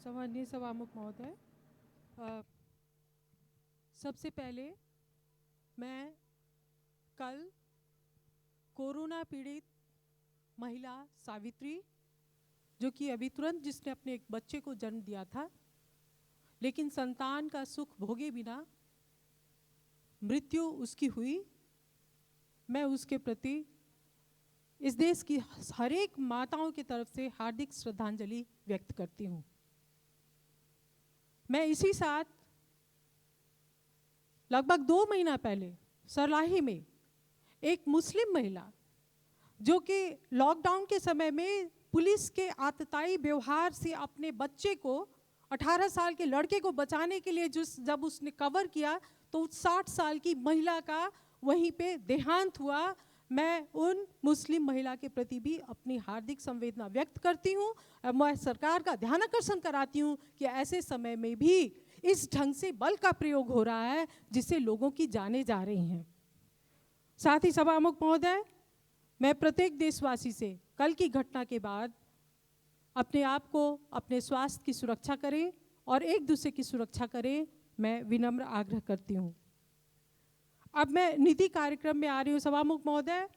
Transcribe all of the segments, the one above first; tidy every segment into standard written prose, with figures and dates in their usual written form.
सम्माननीय सभामुख महोदय, सबसे पहले मैं कल कोरोना पीड़ित महिला सावित्री, जो कि अभी तुरंत जिसने अपने एक बच्चे को जन्म दिया था, लेकिन संतान का सुख भोगे बिना मृत्यु उसकी हुई, मैं उसके प्रति इस देश की हर एक माताओं की तरफ से हार्दिक श्रद्धांजलि व्यक्त करती हूँ। मैं इसी साथ लगभग 2 महीना पहले सरलाही में एक मुस्लिम महिला, जो कि लॉकडाउन के समय में पुलिस के आतताई व्यवहार से अपने बच्चे को 18 साल के लड़के को बचाने के लिए जब उसने कवर किया तो 60 साल की महिला का वहीं पे देहांत हुआ। मैं उन मुस्लिम महिला के प्रति भी अपनी हार्दिक संवेदना व्यक्त करती हूँ। मैं सरकार का ध्यान आकर्षण कराती हूँ कि ऐसे समय में भी इस ढंग से बल का प्रयोग हो रहा है जिससे लोगों की जानें जा रही हैं। साथ ही सभामुख महोदय, मैं प्रत्येक देशवासी से कल की घटना के बाद अपने आप को, अपने स्वास्थ्य की सुरक्षा करें और एक दूसरे की सुरक्षा करें, मैं विनम्र आग्रह करती हूँ। अब मैं नीति कार्यक्रम में आ रही हूँ सभामुख महोदय।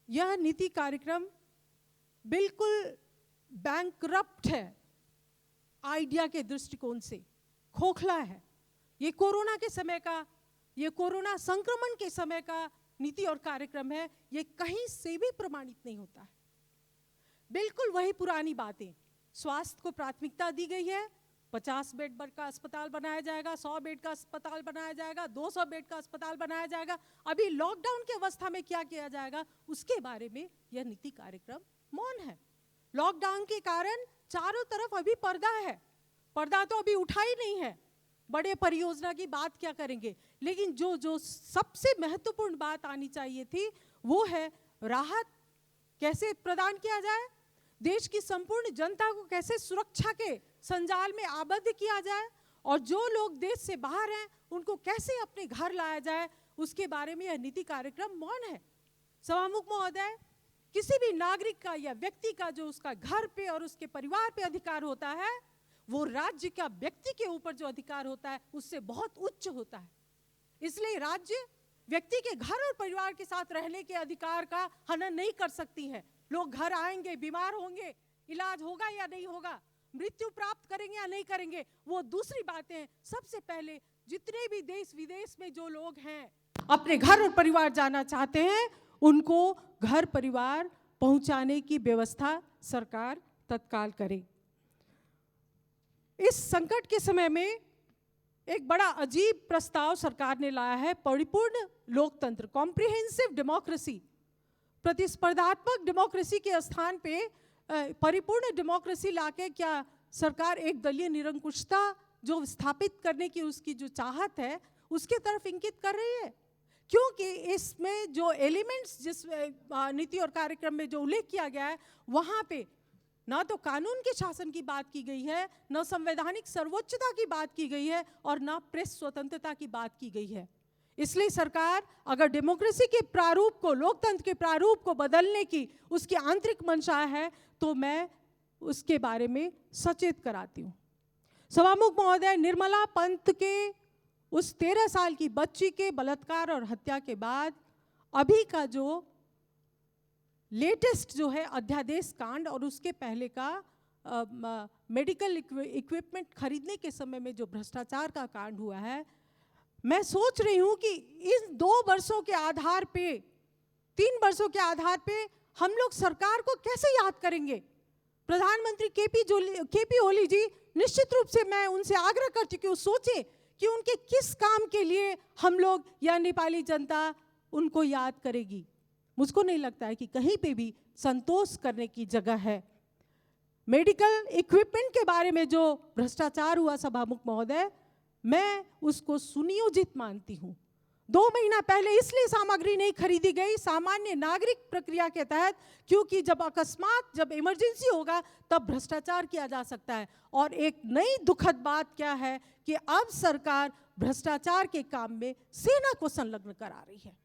यह नीति कार्यक्रम बिल्कुल बैंकरप्ट है, आइडिया के दृष्टिकोण से खोखला है। ये कोरोना के समय का, ये कोरोना संक्रमण के समय का नीति और कार्यक्रम है। ये कहीं से भी प्रमाणित नहीं होता है। बिल्कुल वही पुरानी बातें, स्वास्थ्य को प्राथमिकता दी गई है, 50 बेड का अस्पताल बनाया जाएगा, 100 बेड का अस्पताल बनाया जाएगा, 200 बेड का अस्पताल बनाया जाएगा। अभी लॉकडाउन की अवस्था में क्या किया जाएगा उसके बारे में यह नीति कार्यक्रम मौन है। लॉकडाउन के कारण चारों तरफ अभी पर्दा है, पर्दा तो अभी उठा ही नहीं है। बड़े परियोजना की बात क्या करेंगे, लेकिन जो सबसे महत्वपूर्ण बात आनी चाहिए थी वो है राहत कैसे प्रदान किया जाए, देश की संपूर्ण जनता को कैसे सुरक्षा के संजाल में आबद्ध किया जाए और जो लोग देश से बाहर हैं उनको कैसे अपने घर लाया जाए, उसके बारे में यह नीति कार्यक्रम मौन है। सभामुख महोदय, किसी भी नागरिक का या व्यक्ति का जो उसका घर पे और उसके परिवार पे अधिकार होता है, वो राज्य का व्यक्ति के ऊपर जो अधिकार होता है उससे बहुत उच्च होता है। इसलिए राज्य व्यक्ति के घर और परिवार के साथ रहने के अधिकार का हनन नहीं कर सकती है। लोग घर आएंगे, बीमार होंगे, इलाज होगा या नहीं होगा, मृत्यु प्राप्त करेंगे या नहीं करेंगे, वो दूसरी बातें हैं। सबसे पहले जितने भी देश विदेश में जो लोग हैं अपने घर और परिवार जाना चाहते हैं, उनको घर परिवार पहुंचाने की व्यवस्था सरकार तत्काल करे। इस संकट के समय में एक बड़ा अजीब प्रस्ताव सरकार ने लाया है, परिपूर्ण लोकतंत्र, कॉम्प्रिहेंसिव डेमोक्रेसी। प्रतिस्पर्धात्मक डेमोक्रेसी के स्थान पे परिपूर्ण डेमोक्रेसी लाके क्या सरकार एक दलीय निरंकुशता जो स्थापित करने की उसकी जो चाहत है उसके तरफ इंगित कर रही है? क्योंकि इसमें जो एलिमेंट्स जिस नीति और कार्यक्रम में जो उल्लेख किया गया है, वहाँ पे ना तो कानून के शासन की बात की गई है, ना संवैधानिक सर्वोच्चता की बात की गई है और ना प्रेस स्वतंत्रता की बात की गई है। इसलिए सरकार अगर डेमोक्रेसी के प्रारूप को, लोकतंत्र के प्रारूप को बदलने की उसकी आंतरिक मंशा है तो मैं उसके बारे में सचेत कराती हूँ। सभामुख महोदय, निर्मला पंत के उस 13 साल की बच्ची के बलात्कार और हत्या के बाद अभी का जो लेटेस्ट जो है अध्यादेश कांड और उसके पहले का मेडिकल इक्विपमेंट खरीदने के समय में जो भ्रष्टाचार का कांड हुआ है, मैं सोच रही हूं कि इन 2 वर्षों के आधार पे, 3 वर्षों के आधार पे हम लोग सरकार को कैसे याद करेंगे। प्रधानमंत्री केपी ओली जी, निश्चित रूप से मैं उनसे आग्रह करती हूँ सोचे कि उनके किस काम के लिए हम लोग या नेपाली जनता उनको याद करेगी। मुझको नहीं लगता है कि कहीं पे भी संतोष करने की जगह है। मेडिकल इक्विपमेंट के बारे में जो भ्रष्टाचार हुआ सभामुख महोदय, मैं उसको सुनियोजित मानती हूँ। 2 महीना पहले इसलिए सामग्री नहीं खरीदी गई सामान्य नागरिक प्रक्रिया के तहत, क्योंकि जब अकस्मात, जब इमरजेंसी होगा तब भ्रष्टाचार किया जा सकता है। और एक नई दुखद बात क्या है कि अब सरकार भ्रष्टाचार के काम में सेना को संलग्न करा रही है।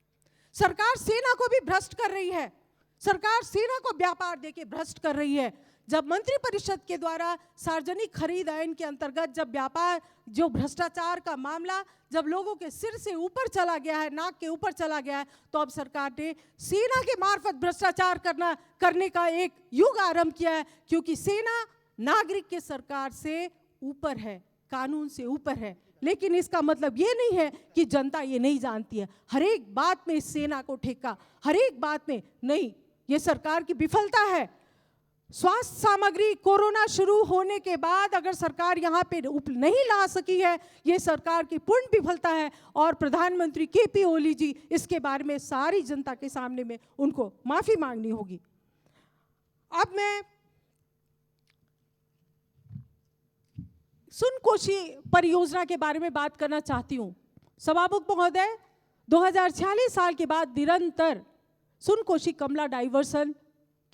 सरकार सेना को भी भ्रष्ट कर रही है। सरकार सेना को व्यापार देके भ्रष्ट कर रही है। जब मंत्रिपरिषद के द्वारा सार्वजनिक खरीद आइन के अंतर्गत जब व्यापार जो भ्रष्टाचार का मामला जब लोगों के सिर से ऊपर चला गया है, नाक के ऊपर चला गया है, तो अब सरकार ने सेना के मार्फत भ्रष्टाचार करने का एक युग आरंभ किया है, क्योंकि सेना नागरिक के सरकार से ऊपर है, कानून से ऊपर है। लेकिन इसका मतलब ये नहीं है कि जनता ये नहीं जानती है। हर एक बात में इस सेना को ठेका, हर एक बात में नहीं, ये सरकार की विफलता है। स्वास्थ्य सामग्री कोरोना शुरू होने के बाद अगर सरकार यहाँ पे नहीं ला सकी है, ये सरकार की पूर्ण विफलता है और प्रधानमंत्री केपी ओली जी इसके बारे में सारी जनता के सामने में उनको माफी मांगनी होगी। अब मैं सुनकोशी परियोजना के बारे में बात करना चाहती हूँ। सभामुख महोदय, 2046 साल के बाद निरंतर सुनकोशी कमला डाइवर्सन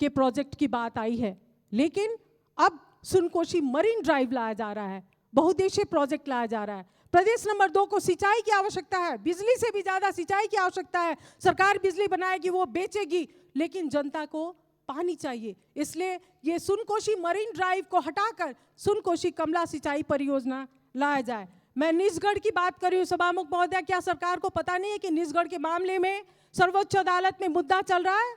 के प्रोजेक्ट की बात आई है, लेकिन अब सुनकोशी मरीन ड्राइव लाया जा रहा है, बहुउद्देशीय प्रोजेक्ट लाया जा रहा है। प्रदेश नंबर 2 को सिंचाई की आवश्यकता है, बिजली से भी ज्यादा सिंचाई की आवश्यकता है। सरकार बिजली बनाएगी, वो बेचेगी, लेकिन जनता को पानी चाहिए। इसलिए ये सुनकोशी मरीन ड्राइव को हटाकर सुनकोशी कमला सिंचाई परियोजना लाया जाए। मैं निजगढ़ की बात कर रही हूँ। सभामुख महोदय, क्या सरकार को पता नहीं है कि निजगढ़ के मामले में सर्वोच्च अदालत में मुद्दा चल रहा है?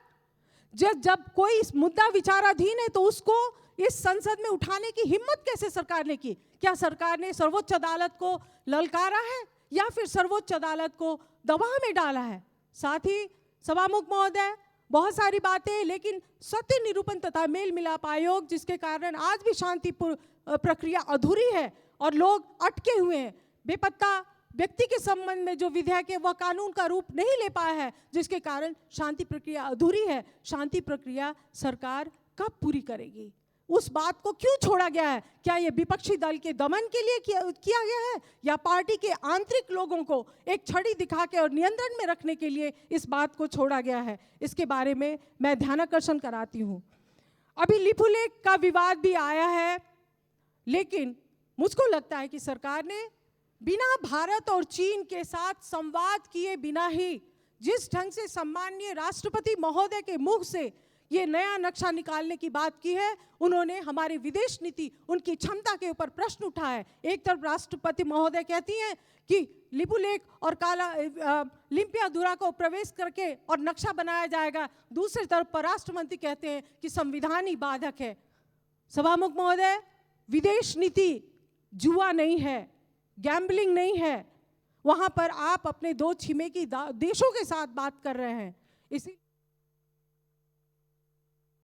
जब कोई मुद्दा विचाराधीन है तो उसको इस संसद में उठाने की हिम्मत कैसे सरकार ने की? क्या सरकार ने सर्वोच्च अदालत को ललकारा है या फिर सर्वोच्च अदालत को दबाव में डाला है? साथ ही सभामुख महोदय, बहुत सारी बातें, लेकिन सत्य निरूपण तथा मेल मिलाप आयोग जिसके कारण आज भी शांति प्रक्रिया अधूरी है और लोग अटके हुए हैं। बेपत्ता व्यक्ति के संबंध में जो विधेयक है वह कानून का रूप नहीं ले पाया है, जिसके कारण शांति प्रक्रिया अधूरी है। शांति प्रक्रिया सरकार कब पूरी करेगी? उस बात को क्यों छोड़ा गया है? क्या ये विपक्षी दल के दमन के लिए किया गया है या पार्टी के आंतरिक लोगों को एक छड़ी दिखा के और नियंत्रण में रखने के लिए इस बात को छोड़ा गया है? इसके बारे में मैं ध्यानाकर्षण कराती हूँ। अभी लिपुलेख का विवाद भी आया है, लेकिन मुझको लगता है कि सरकार ने बिना भारत और चीन के साथ संवाद किए बिना ही जिस ढंग से सम्माननीय राष्ट्रपति महोदय के मुख से ये नया नक्शा निकालने की बात की है, उन्होंने हमारी विदेश नीति, उनकी क्षमता के ऊपर प्रश्न उठाया है। एक तरफ राष्ट्रपति महोदय कहती हैं कि लिपुलेख और लिम्पियाधुरा को प्रवेश करके और नक्शा बनाया जाएगा, दूसरी तरफ परराष्ट्र मंत्री कहते हैं कि संविधान ही बाधक है। सभामुख महोदय, विदेश नीति जुआ नहीं है, गैम्बलिंग नहीं है। वहां पर आप अपने दो छिमेकी देशों के साथ बात कर रहे हैं। इसी